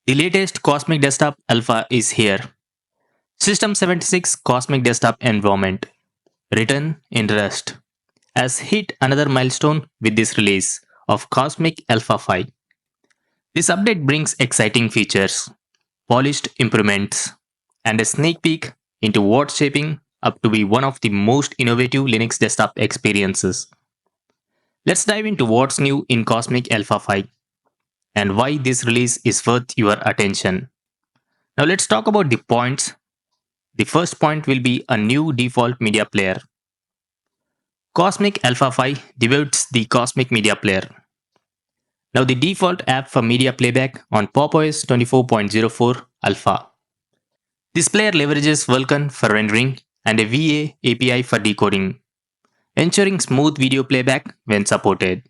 The latest Cosmic Desktop Alpha is here. System 76 Cosmic Desktop Environment, written in Rust, has hit another milestone with this release of Cosmic Alpha 5. This update brings exciting features, polished improvements, and a sneak peek into what's shaping up to be one of the most innovative Linux desktop experiences. Let's dive into what's new in Cosmic Alpha 5 and why this release is worth your attention. Now let's talk about the points. The first point will be a new default media player. Cosmic Alpha 5 debuts the Cosmic Media Player. Now the default app for media playback on PopOS 24.04 Alpha. This player leverages Vulkan for rendering and a VA API for decoding, ensuring smooth video playback when supported.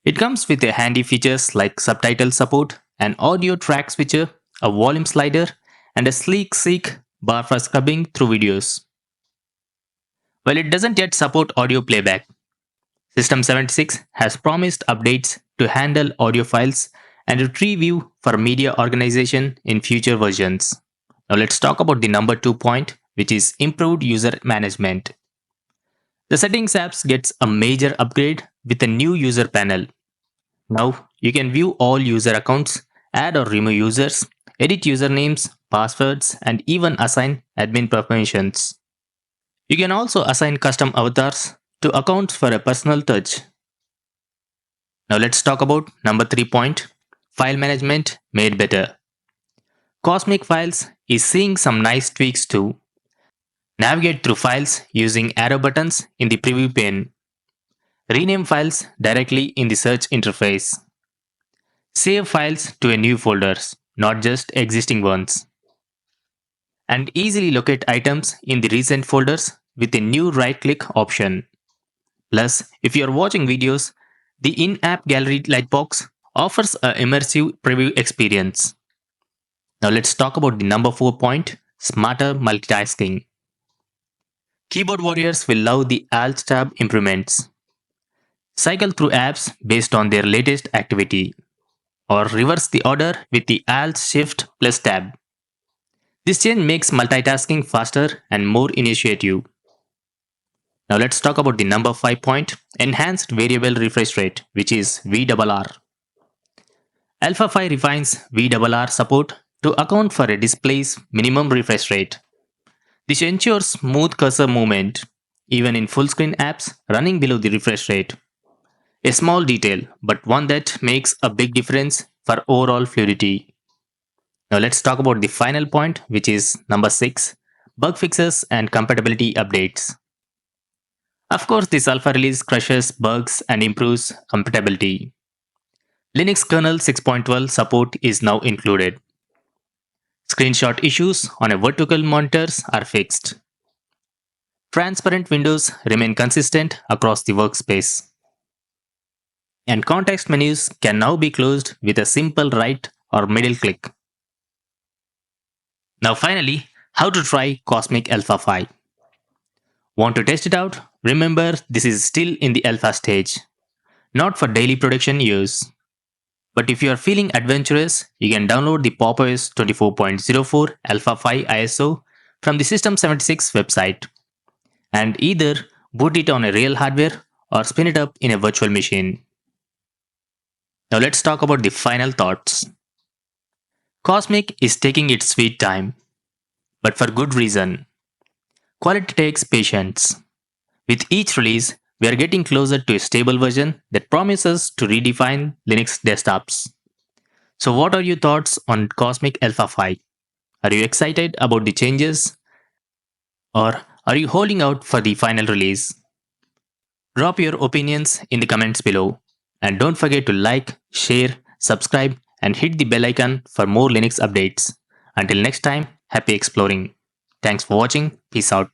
It comes with a handy features like subtitle support, an audio track switcher, a volume slider, and a sleek seek bar for scrubbing through videos. While it doesn't yet support audio playback, System 76 has promised updates to handle audio files and retrieve view for media organization in future versions. Now let's talk about the number 2 point, which is improved user management. The settings apps gets a major upgrade with a new user panel. Now you can view all user accounts, add or remove users, edit usernames, passwords, and even assign admin permissions. You can also assign custom avatars to accounts for a personal touch. Now let's talk about number 3 point, file management made better. Cosmic Files is seeing some nice tweaks too. Navigate through files using arrow buttons in the preview pane. Rename files directly in the search interface. Save files to a new folders, not just existing ones. And easily locate items in the recent folders with a new right-click option. Plus, if you are watching videos, the in-app gallery lightbox offers an immersive preview experience. Now let's talk about the number 4 point, smarter multitasking. Keyboard warriors will love the Alt+Tab improvements. Cycle through apps based on their latest activity, or reverse the order with the Alt+Shift+Tab. This change makes multitasking faster and more initiative. Now let's talk about the number 5 point, enhanced variable refresh rate, which is VRR. Alpha 5 refines VRR support to account for a display's minimum refresh rate. This ensures smooth cursor movement, even in full screen apps running below the refresh rate. A small detail, but one that makes a big difference for overall fluidity. Now let's talk about the final point, which is number 6, bug fixes and compatibility updates. Of course, this alpha release crushes bugs and improves compatibility. Linux kernel 6.12 support is now included. Screenshot issues on a vertical monitors are fixed. Transparent windows remain consistent across the workspace. And context menus can now be closed with a simple right or middle click. Now finally, how to try Cosmic Alpha 5. Want to test it out? Remember, this is still in the alpha stage, not for daily production use. But if you are feeling adventurous, you can download the PopOS 24.04 Alpha 5 ISO from the System 76 website and either boot it on a real hardware or spin it up in a virtual machine. Now let's talk about the final thoughts. Cosmic is taking its sweet time, but for good reason. Quality takes patience. With each release, we are getting closer to a stable version that promises to redefine Linux desktops. So what are your thoughts on Cosmic Alpha 5? Are you excited about the changes? Or are you holding out for the final release? Drop your opinions in the comments below. And don't forget to like, share, subscribe, and hit the bell icon for more Linux updates. Until next time, happy exploring. Thanks for watching. Peace out.